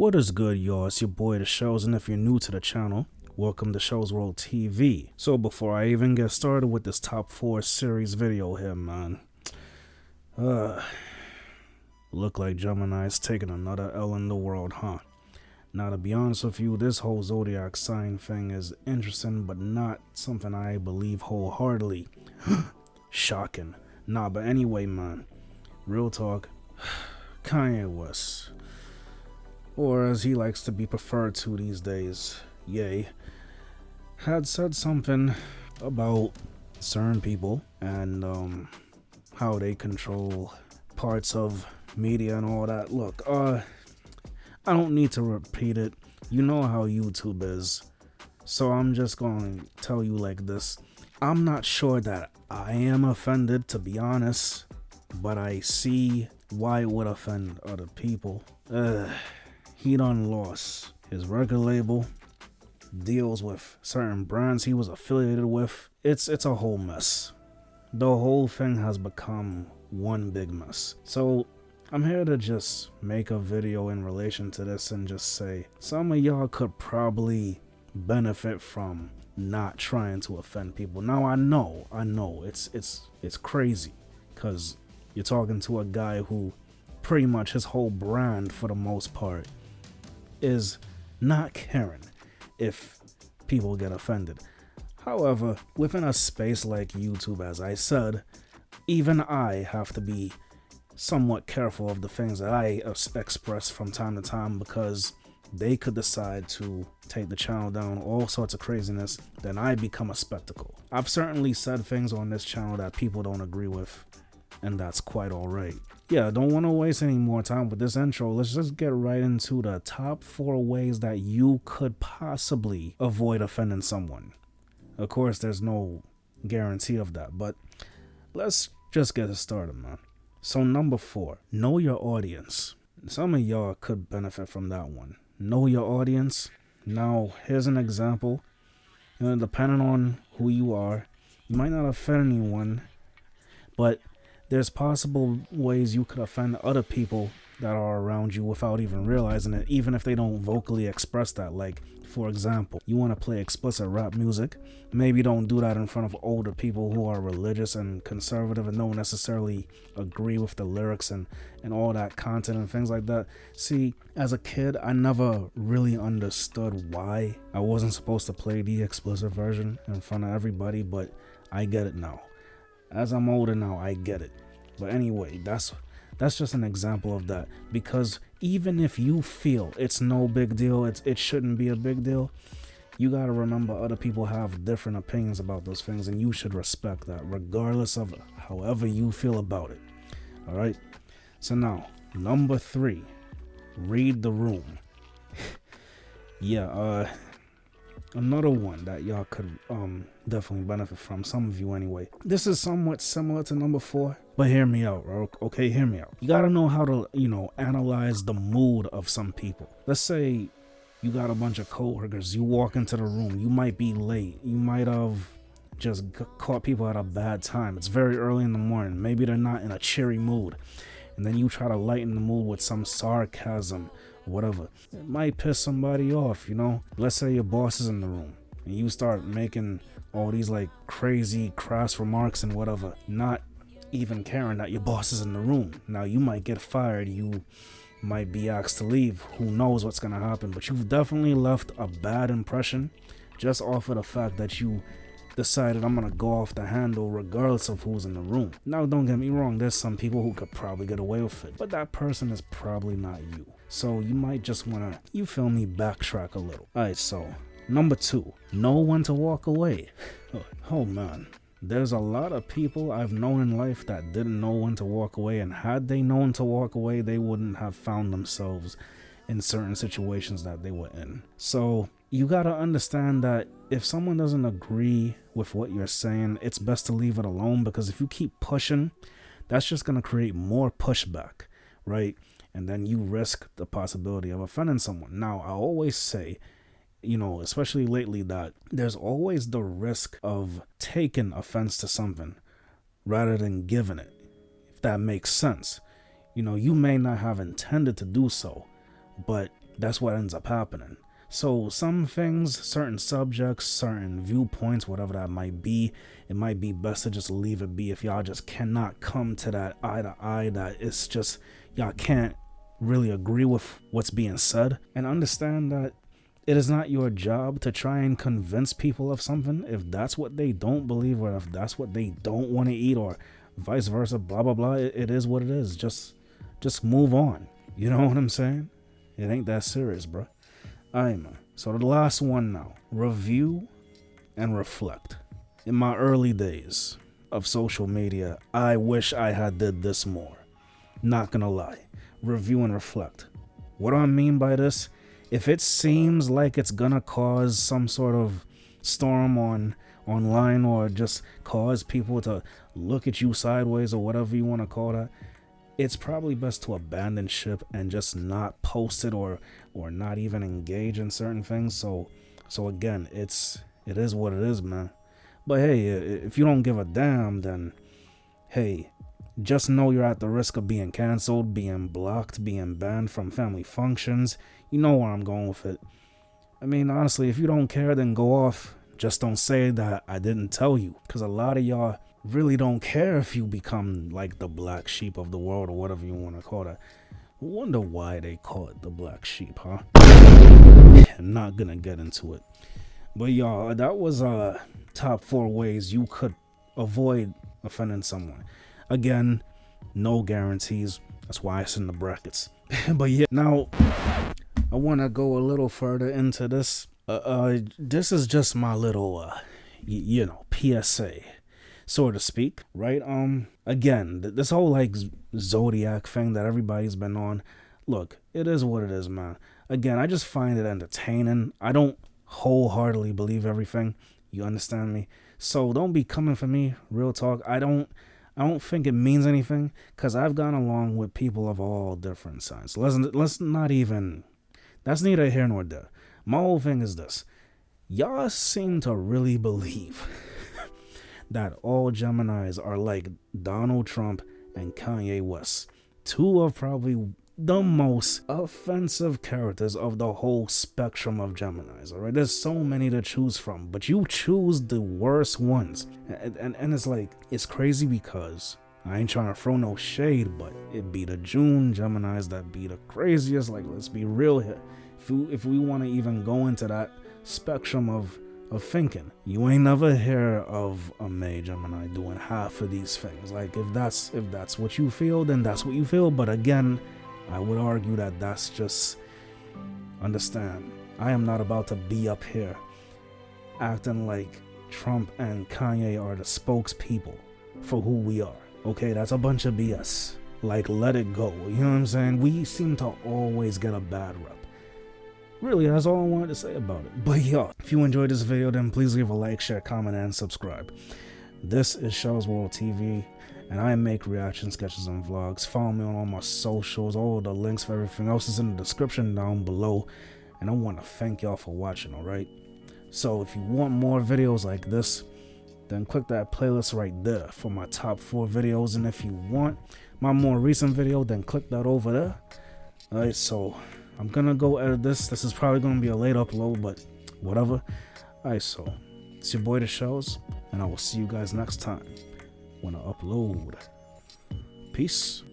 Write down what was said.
What is good, y'all? It's your boy The Shows, and if you're new to the channel, welcome to Shows World TV. So before I even get started with this top 4 series video here, man, look like Gemini's taking another L in the world, huh? Now, to be honest with you, this whole zodiac sign thing is interesting, but not something I believe wholeheartedly. Shocking. Nah, but anyway, man, real talk, Kanye West, or as he likes to be preferred to these days, Ye, had said something about certain people and how they control parts of media and all that. Look, I don't need to repeat it. You know how YouTube is. So I'm just going to tell you like this. I'm not sure that I am offended, to be honest, but I see why it would offend other people. He done lost his record label, deals with certain brands he was affiliated with. It's a whole mess. The whole thing has become one big mess. So I'm here to just make a video in relation to this and just say some of y'all could probably benefit from not trying to offend people. Now I know it's crazy, because you're talking to a guy who pretty much his whole brand for the most part is not caring if people get offended. However, within a space like YouTube, as I said, even I have to be somewhat careful of the things that I express from time to time, because they could decide to take the channel down, all sorts of craziness, then I become a spectacle. I've certainly said things on this channel that people don't agree with, and that's quite alright. Yeah, don't want to waste any more time with this intro. Let's just get right into the top 4 ways that you could possibly avoid offending someone. Of course, there's no guarantee of that, but let's just get it started, man. So number 4, know your audience. Some of y'all could benefit from that one. Know your audience. Now, here's an example. Depending on who you are, you might not offend anyone, but there's possible ways you could offend other people that are around you without even realizing it, even if they don't vocally express that. Like, for example, you want to play explicit rap music. Maybe don't do that in front of older people who are religious and conservative and don't necessarily agree with the lyrics and all that content and things like that. See, as a kid, I never really understood why I wasn't supposed to play the explicit version in front of everybody, but I get it now. As I'm older now, I get it. But anyway, that's just an example of that. Because even if you feel it's no big deal, it shouldn't be a big deal, you gotta remember other people have different opinions about those things, and you should respect that, regardless of however you feel about it. All right. So now, number 3, read the room. Yeah. Another one that y'all could definitely benefit from, some of you anyway. This is somewhat similar to number 4, but hear me out, okay? Hear me out. You gotta know how to, analyze the mood of some people. Let's say you got a bunch of coworkers, you walk into the room, you might be late, you might have just caught people at a bad time. It's very early in the morning, maybe they're not in a cheery mood, and then you try to lighten the mood with some sarcasm, whatever. It might piss somebody off, Let's say your boss is in the room and you start making all these like crazy crass remarks and whatever, not even caring that your boss is in the room. Now you might get fired, you might be asked to leave, who knows what's gonna happen, but you've definitely left a bad impression just off of the fact that you decided I'm gonna go off the handle regardless of who's in the room. Now don't get me wrong, there's some people who could probably get away with it, but that person is probably not you. So you might just wanna, backtrack a little. Alright, so number 2, know when to walk away. Oh man, there's a lot of people I've known in life that didn't know when to walk away, and had they known to walk away, they wouldn't have found themselves in certain situations that they were in. So you gotta understand that if someone doesn't agree with what you're saying, it's best to leave it alone, because if you keep pushing, that's just gonna create more pushback, right? And then you risk the possibility of offending someone. Now, I always say, especially lately, that there's always the risk of taking offense to something rather than giving it, if that makes sense. You may not have intended to do so, but that's what ends up happening. So some things, certain subjects, certain viewpoints, whatever that might be, it might be best to just leave it be if y'all just cannot come to that eye to eye, that it's just y'all can't really agree with what's being said. And understand that it is not your job to try and convince people of something if that's what they don't believe, or if that's what they don't want to eat, or vice versa, blah blah blah. It is what it is. Just move on. You know what I'm saying? It ain't that serious, bro. Alright, man. So the last one now. Review and reflect. In my early days of social media, I wish I had did this more. Not gonna lie. Review and reflect. What do I mean by this? If it seems like it's gonna cause some sort of storm online, or just cause people to look at you sideways, or whatever you want to call that, it's probably best to abandon ship and just not post it, or not even engage in certain things. So again, it is what it is, man. But hey, if you don't give a damn, then hey, just know you're at the risk of being canceled, being blocked, being banned from family functions. You know where I'm going with it. I mean, honestly, if you don't care, then go off. Just don't say that I didn't tell you, because a lot of y'all really don't care if you become like the black sheep of the world, or whatever you want to call that. Wonder why they call it the black sheep, huh? I'm not gonna get into it. But y'all, that was top 4 ways you could avoid offending someone. Again, no guarantees. That's why it's in the brackets. But yeah, now I want to go a little further into this. This is just my little, PSA, so to speak, right? Again, this whole like zodiac thing that everybody's been on. Look, it is what it is, man. Again, I just find it entertaining. I don't wholeheartedly believe everything. You understand me? So don't be coming for me. Real talk. I don't think it means anything, because I've gone along with people of all different signs. Let's not even. That's neither here nor there. My whole thing is this. Y'all seem to really believe that all Geminis are like Donald Trump and Kanye West. 2 of probably the most offensive characters of the whole spectrum of Geminis. Alright, there's so many to choose from, but you choose the worst ones. And it's like, it's crazy, because I ain't trying to throw no shade, but it be the June Geminis that be the craziest. Like, let's be real here. If we want to even go into that spectrum of thinking, you ain't never hear of a May Gemini doing half of these things. Like, if that's what you feel, then that's what you feel. But again, I would argue that that's just, understand, I am not about to be up here acting like Trump and Kanye are the spokespeople for who we are. Okay, that's a bunch of BS. Like, let it go. You know what I'm saying? We seem to always get a bad rep. Really, that's all I wanted to say about it. But yeah, if you enjoyed this video, then please leave a like, share, comment, and subscribe. This is Shell's World TV, and I make reaction sketches and vlogs. Follow me on all my socials. All the links for everything else is in the description down below. And I want to thank y'all for watching, alright? So if you want more videos like this, then click that playlist right there for my top 4 videos. And if you want my more recent video, then click that over there. Alright, so I'm gonna go edit this. This is probably gonna be a late upload, but whatever. Alright, so it's your boy The Shells, and I will see you guys next time when I upload. Peace.